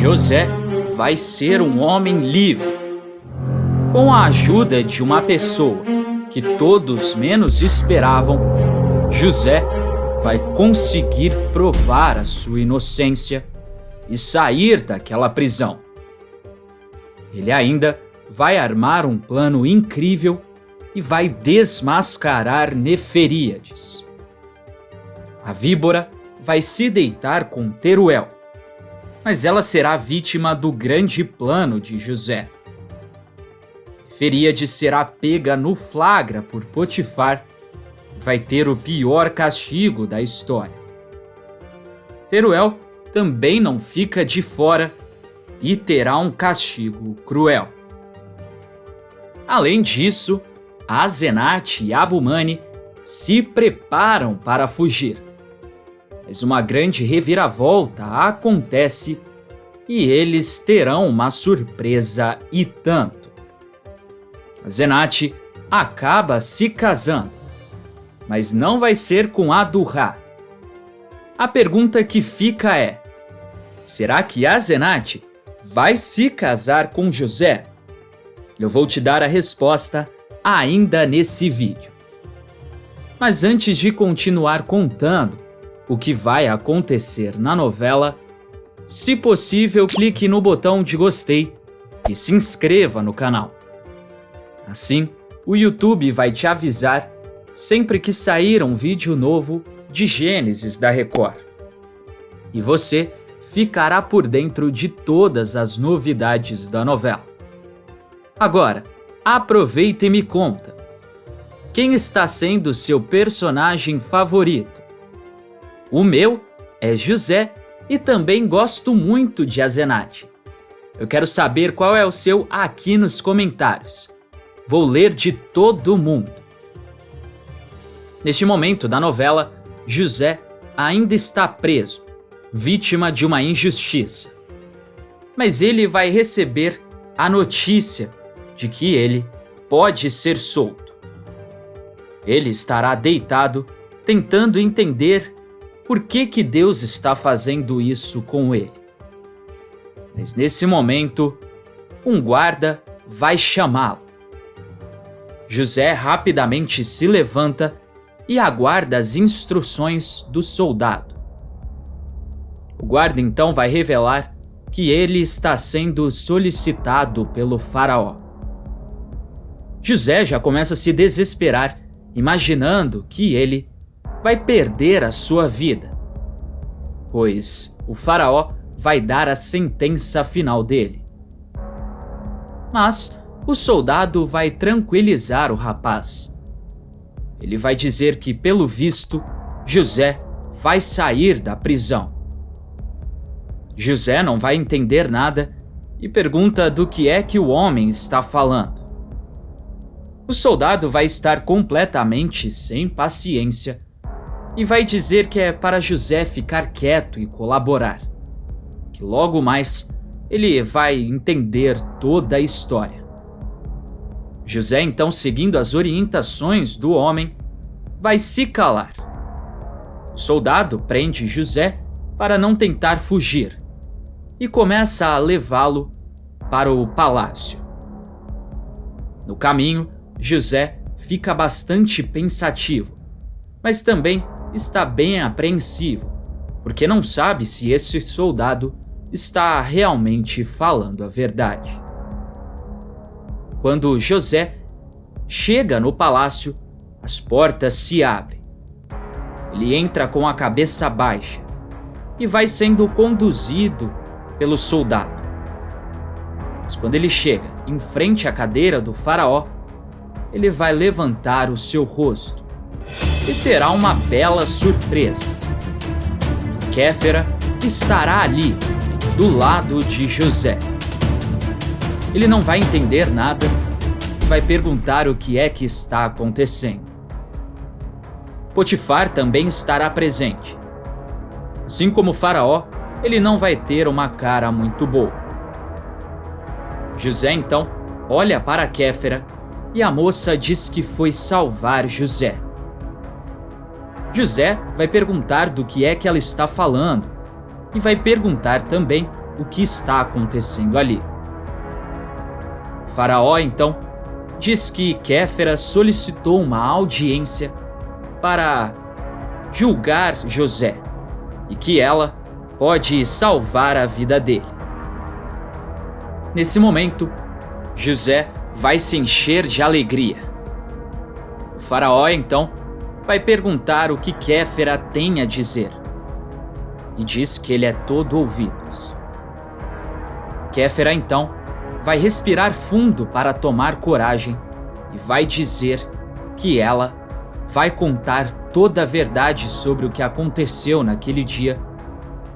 José vai ser um homem livre. Com a ajuda de uma pessoa que todos menos esperavam, José vai conseguir provar a sua inocência e sair daquela prisão. Ele ainda vai armar um plano incrível e vai desmascarar Neferíades. A víbora vai se deitar com Teruel, mas ela será vítima do grande plano de José. Neferíades será pega no flagra por Potifar e vai ter o pior castigo da história. Teruel também não fica de fora e terá um castigo cruel. Além disso, Asenate e Abumane se preparam para fugir. Mas uma grande reviravolta acontece e eles terão uma surpresa e tanto. Asenate acaba se casando, mas não vai ser com Adurrá. A pergunta que fica é: será que Asenate vai se casar com José? Eu vou te dar a resposta ainda nesse vídeo. Mas antes de continuar contando o que vai acontecer na novela, se possível, clique no botão de gostei e se inscreva no canal. Assim, o YouTube vai te avisar sempre que sair um vídeo novo de Gênesis da Record. E você ficará por dentro de todas as novidades da novela. Agora, aproveita e me conta: quem está sendo seu personagem favorito? O meu é José e também gosto muito de Asenate. Eu quero saber qual é o seu aqui nos comentários. Vou ler de todo mundo. Neste momento da novela, José ainda está preso, vítima de uma injustiça. Mas ele vai receber a notícia de que ele pode ser solto. Ele estará deitado, tentando entender por que Deus está fazendo isso com ele. Mas nesse momento, um guarda vai chamá-lo. José rapidamente se levanta e aguarda as instruções do soldado. O guarda então vai revelar que ele está sendo solicitado pelo faraó. José já começa a se desesperar, imaginando que ele vai perder a sua vida, pois o faraó vai dar a sentença final dele. Mas o soldado vai tranquilizar o rapaz. Ele vai dizer que, pelo visto, José vai sair da prisão. José não vai entender nada e pergunta do que é que o homem está falando. O soldado vai estar completamente sem paciência e vai dizer que é para José ficar quieto e colaborar, que logo mais ele vai entender toda a história. José, então, seguindo as orientações do homem, vai se calar. O soldado prende José para não tentar fugir e começa a levá-lo para o palácio. No caminho, José fica bastante pensativo, mas também está bem apreensivo, porque não sabe se esse soldado está realmente falando a verdade. Quando José chega no palácio, as portas se abrem. Ele entra com a cabeça baixa e vai sendo conduzido pelo soldado. Mas quando ele chega em frente à cadeira do faraó, ele vai levantar o seu rosto e terá uma bela surpresa. Kéfera estará ali, do lado de José. Ele não vai entender nada e vai perguntar o que é que está acontecendo. Potifar também estará presente. Assim como o faraó, ele não vai ter uma cara muito boa. José então olha para Kéfera e a moça diz que foi salvar José. José vai perguntar do que é que ela está falando e vai perguntar também o que está acontecendo ali. O faraó, então, diz que Kéfera solicitou uma audiência para julgar José e que ela pode salvar a vida dele. Nesse momento, José vai se encher de alegria. O faraó, então, vai perguntar o que Kéfera tem a dizer e diz que ele é todo ouvidos. Kéfera, então, vai respirar fundo para tomar coragem e vai dizer que ela vai contar toda a verdade sobre o que aconteceu naquele dia,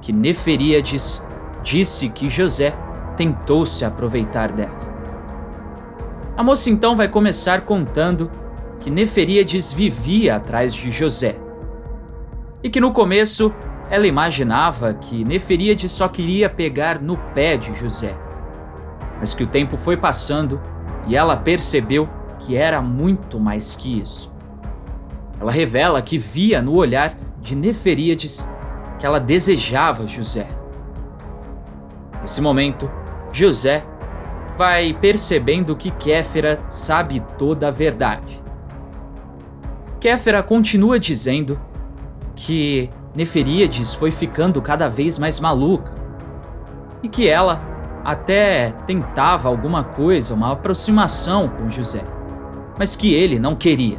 que Neferíades disse que José tentou se aproveitar dela. A moça então vai começar contando que Neferíades vivia atrás de José e que no começo ela imaginava que Neferíades só queria pegar no pé de José, mas que o tempo foi passando e ela percebeu que era muito mais que isso. Ela revela que via no olhar de Neferíades que ela desejava José. Nesse momento, José vai percebendo que Kéfera sabe toda a verdade. Kéfera continua dizendo que Neferíades foi ficando cada vez mais maluca e que ela até tentava alguma coisa, uma aproximação com José, mas que ele não queria,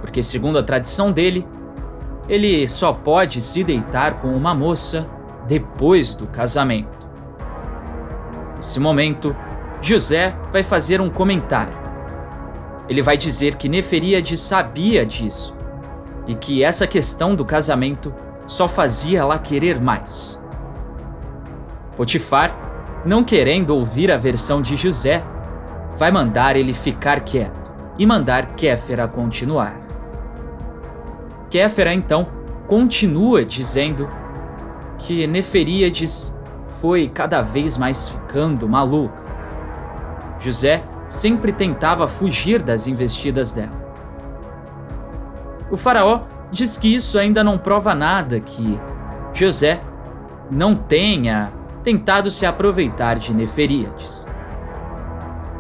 porque segundo a tradição dele, ele só pode se deitar com uma moça depois do casamento. Nesse momento, José vai fazer um comentário. Ele vai dizer que Neferíades sabia disso e que essa questão do casamento só fazia ela querer mais. Potifar, não querendo ouvir a versão de José, vai mandar ele ficar quieto e mandar Kéfera continuar. Kéfera, então, continua dizendo que Neferíades foi cada vez mais ficando maluca. José sempre tentava fugir das investidas dela. O faraó diz que isso ainda não prova nada, que José não tenha tentado se aproveitar de Neferíades.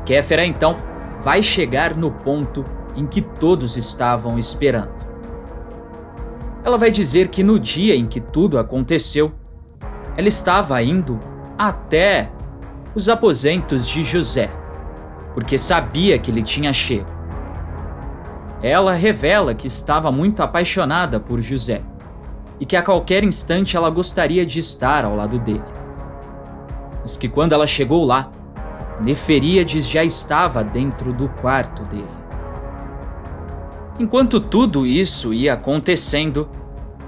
Kéfera, então, vai chegar no ponto em que todos estavam esperando. Ela vai dizer que no dia em que tudo aconteceu, ela estava indo até os aposentos de José, porque sabia que ele tinha chego. Ela revela que estava muito apaixonada por José e que a qualquer instante ela gostaria de estar ao lado dele. Mas que quando ela chegou lá, Neferíades já estava dentro do quarto dele. Enquanto tudo isso ia acontecendo,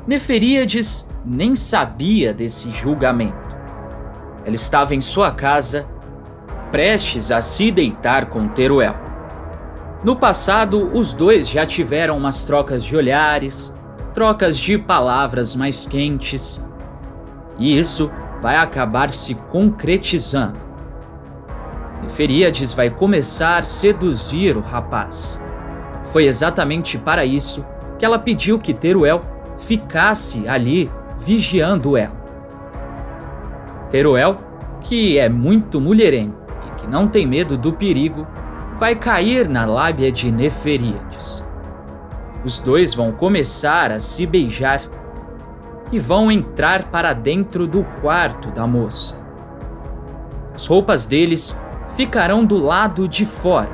Neferíades nem sabia desse julgamento. Ela estava em sua casa, prestes a se deitar com Teruel. No passado, os dois já tiveram umas trocas de olhares, trocas de palavras mais quentes, e isso vai acabar se concretizando. Neferíades vai começar a seduzir o rapaz. Foi exatamente para isso que ela pediu que Teruel ficasse ali vigiando ela. Teruel, que é muito mulherengo e que não tem medo do perigo, vai cair na lábia de Neferíades. Os dois vão começar a se beijar e vão entrar para dentro do quarto da moça. As roupas deles ficarão do lado de fora,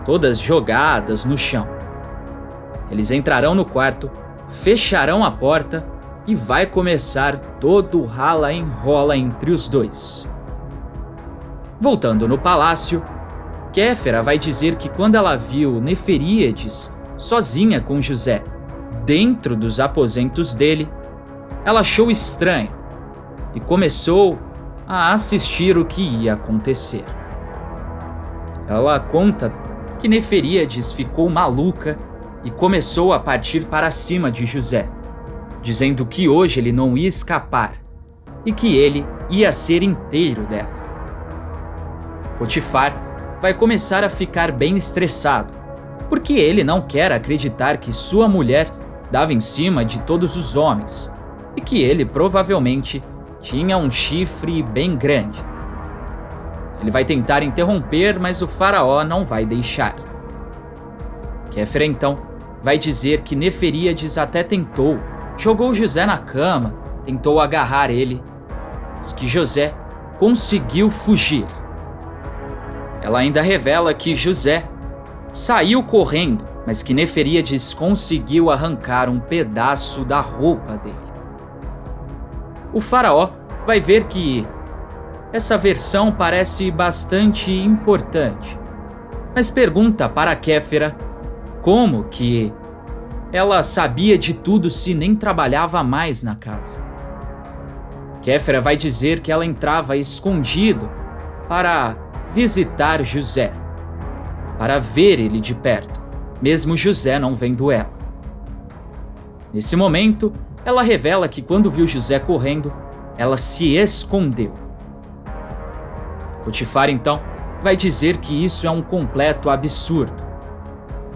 todas jogadas no chão. Eles entrarão no quarto, fecharão a porta e vai começar todo o rala-enrola entre os dois. Voltando no palácio, Kéfera vai dizer que quando ela viu Neferíades sozinha com José dentro dos aposentos dele, ela achou estranho e começou a assistir o que ia acontecer. Ela conta que Neferíades ficou maluca e começou a partir para cima de José, dizendo que hoje ele não ia escapar e que ele ia ser inteiro dela. Potifar vai começar a ficar bem estressado, porque ele não quer acreditar que sua mulher dava em cima de todos os homens e que ele provavelmente tinha um chifre bem grande. Ele vai tentar interromper, mas o faraó não vai deixar. Kéfera então vai dizer que Neferíades até tentou, jogou José na cama, tentou agarrar ele, mas que José conseguiu fugir. Ela ainda revela que José saiu correndo, mas que Neferíades conseguiu arrancar um pedaço da roupa dele. O faraó vai ver que essa versão parece bastante importante, mas pergunta para Kéfera como que ela sabia de tudo se nem trabalhava mais na casa. Kéfera vai dizer que ela entrava escondido para visitar José, para ver ele de perto, mesmo José não vendo ela. Nesse momento, ela revela que quando viu José correndo, ela se escondeu. Potifar então vai dizer que isso é um completo absurdo,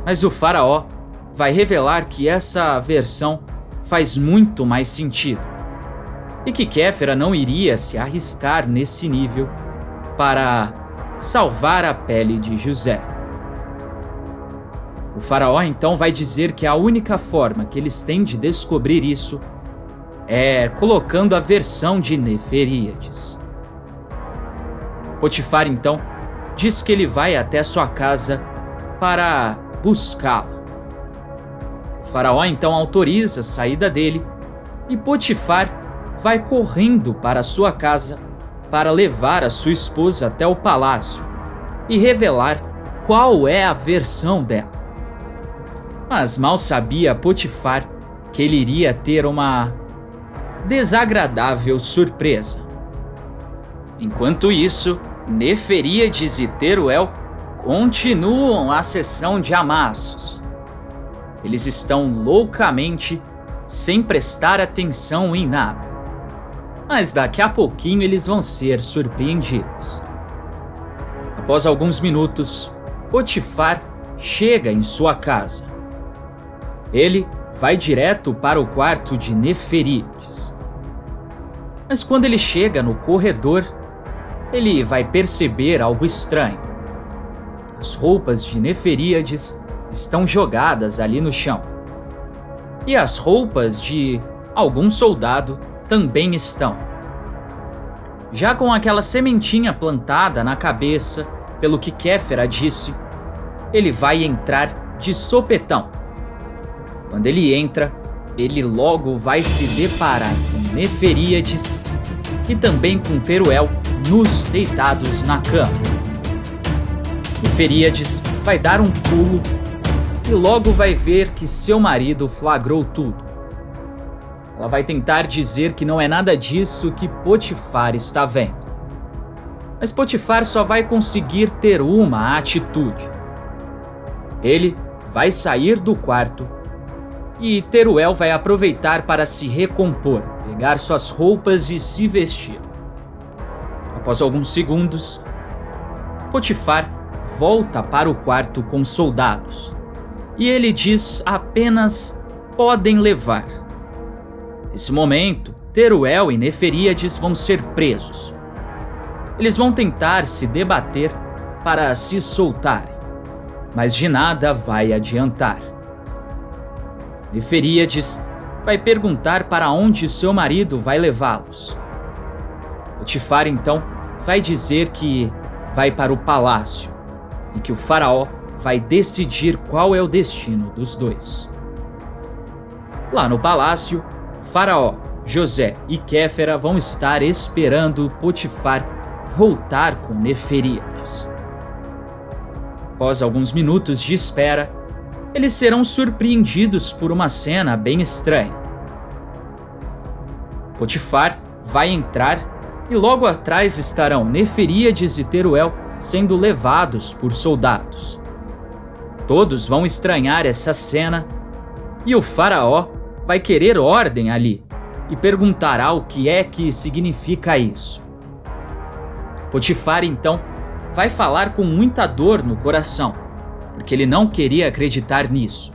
mas o faraó vai revelar que essa versão faz muito mais sentido e que Kéfera não iria se arriscar nesse nível para salvar a pele de José. O faraó então vai dizer que a única forma que eles têm de descobrir isso é colocando a versão de Neferíades. Potifar então diz que ele vai até sua casa para buscá-la. O faraó então autoriza a saída dele e Potifar vai correndo para sua casa para levar a sua esposa até o palácio e revelar qual é a versão dela. Mas mal sabia Potifar que ele iria ter uma desagradável surpresa. Enquanto isso, Neferíades e Teruel continuam a sessão de amassos. Eles estão loucamente sem prestar atenção em nada. Mas daqui a pouquinho eles vão ser surpreendidos. Após alguns minutos, Potifar chega em sua casa. Ele vai direto para o quarto de Neferíades. Mas quando ele chega no corredor, ele vai perceber algo estranho. As roupas de Neferíades estão jogadas ali no chão. E as roupas de algum soldado também estão. Já com aquela sementinha plantada na cabeça, pelo que Kéfera disse, ele vai entrar de sopetão. Quando ele entra, ele logo vai se deparar com Neferíades e também com Teruel nus deitados na cama. Neferíades vai dar um pulo e logo vai ver que seu marido flagrou tudo. Ela vai tentar dizer que não é nada disso que Potifar está vendo. Mas Potifar só vai conseguir ter uma atitude. Ele vai sair do quarto e Teruel vai aproveitar para se recompor, pegar suas roupas e se vestir. Após alguns segundos, Potifar volta para o quarto com soldados e ele diz apenas podem levar. Nesse momento, Teruel e Neferíades vão ser presos. Eles vão tentar se debater para se soltarem, mas de nada vai adiantar. Neferíades vai perguntar para onde seu marido vai levá-los. Potifar então vai dizer que vai para o palácio e que o faraó vai decidir qual é o destino dos dois. Lá no palácio, Faraó, José e Kéfera vão estar esperando Potifar voltar com Neferíades. Após alguns minutos de espera, eles serão surpreendidos por uma cena bem estranha. Potifar vai entrar e logo atrás estarão Neferíades e Teruel sendo levados por soldados. Todos vão estranhar essa cena e o faraó vai querer ordem ali e perguntará o que é que significa isso. Potifar então vai falar com muita dor no coração, porque ele não queria acreditar nisso.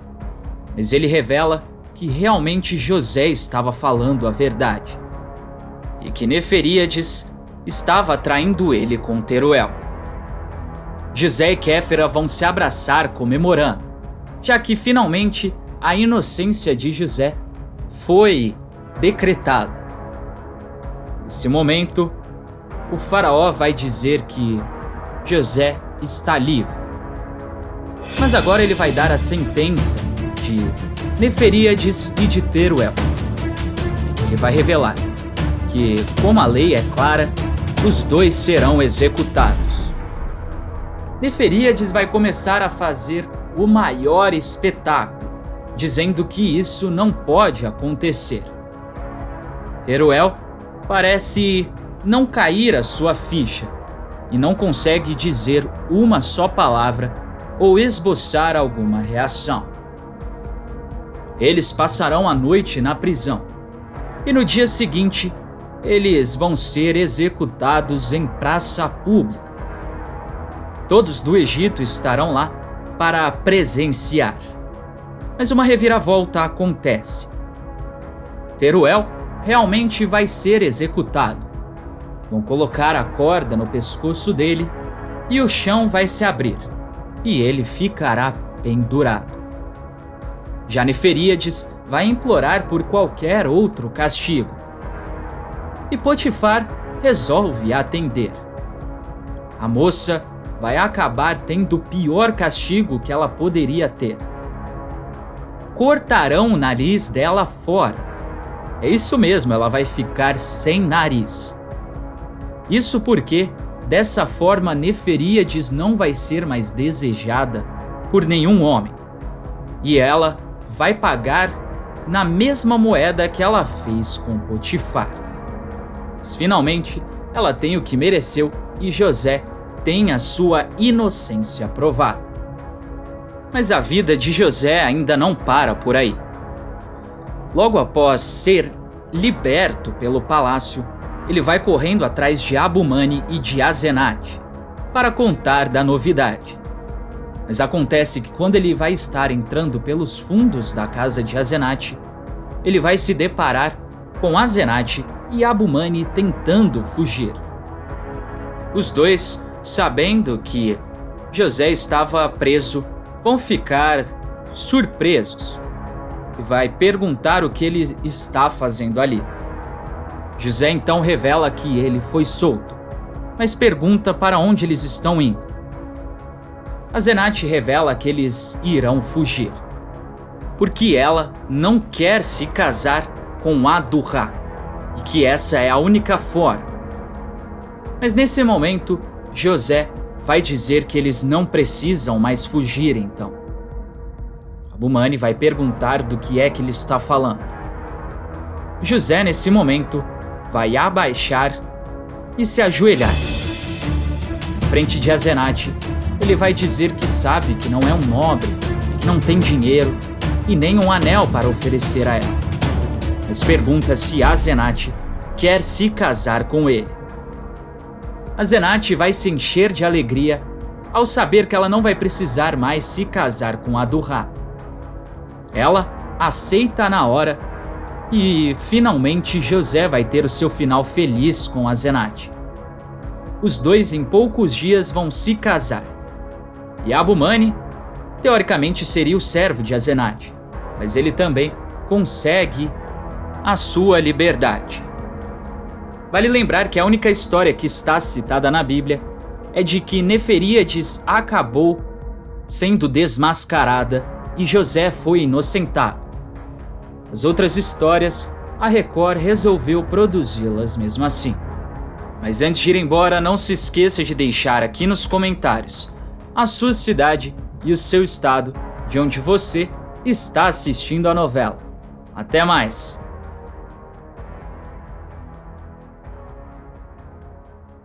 Mas ele revela que realmente José estava falando a verdade e que Neferíades estava traindo ele com Teruel. José e Kéfera vão se abraçar comemorando, já que finalmente a inocência de José foi decretada. Nesse momento, o faraó vai dizer que José está livre. Mas agora ele vai dar a sentença de Neferíades e de Teruel. Ele vai revelar que, como a lei é clara, os dois serão executados. Neferíades vai começar a fazer o maior espetáculo, dizendo que isso não pode acontecer. Teruel parece não cair a sua ficha e não consegue dizer uma só palavra ou esboçar alguma reação. Eles passarão a noite na prisão e no dia seguinte eles vão ser executados em praça pública. Todos do Egito estarão lá para presenciar. Mas uma reviravolta acontece. Teruel realmente vai ser executado. Vão colocar a corda no pescoço dele e o chão vai se abrir e ele ficará pendurado. Já Neferíades vai implorar por qualquer outro castigo. E Potifar resolve atender. A moça vai acabar tendo o pior castigo que ela poderia ter. Cortarão o nariz dela fora. É isso mesmo, ela vai ficar sem nariz. Isso porque, dessa forma, Neferíades não vai ser mais desejada por nenhum homem. E ela vai pagar na mesma moeda que ela fez com Potifar. Mas finalmente, ela tem o que mereceu e José tem a sua inocência provada. Mas a vida de José ainda não para por aí. Logo após ser liberto pelo palácio, ele vai correndo atrás de Abumani e de Asenate para contar da novidade. Mas acontece que quando ele vai estar entrando pelos fundos da casa de Asenate, ele vai se deparar com Asenate e Abumani tentando fugir. Os dois, sabendo que José estava preso, vão ficar surpresos e vai perguntar o que ele está fazendo ali. José então revela que ele foi solto, mas pergunta para onde eles estão indo. Asenate revela que eles irão fugir, porque ela não quer se casar com Adurra e que essa é a única forma. Mas nesse momento, José vai dizer que eles não precisam mais fugir então. Abumani vai perguntar do que é que ele está falando. José, nesse momento, vai abaixar e se ajoelhar. Em frente de Asenate, ele vai dizer que sabe que não é um nobre, que não tem dinheiro e nem um anel para oferecer a ela. Mas pergunta se Asenate quer se casar com ele. Asenate vai se encher de alegria ao saber que ela não vai precisar mais se casar com Adurra. Ela aceita na hora e, finalmente, José vai ter o seu final feliz com Asenate. Os dois, em poucos dias, vão se casar. E Abumani, teoricamente, seria o servo de Asenate, mas ele também consegue a sua liberdade. Vale lembrar que a única história que está citada na Bíblia é de que Neferíades acabou sendo desmascarada e José foi inocentado. As outras histórias, a Record resolveu produzi-las mesmo assim. Mas antes de ir embora, não se esqueça de deixar aqui nos comentários a sua cidade e o seu estado de onde você está assistindo a novela. Até mais!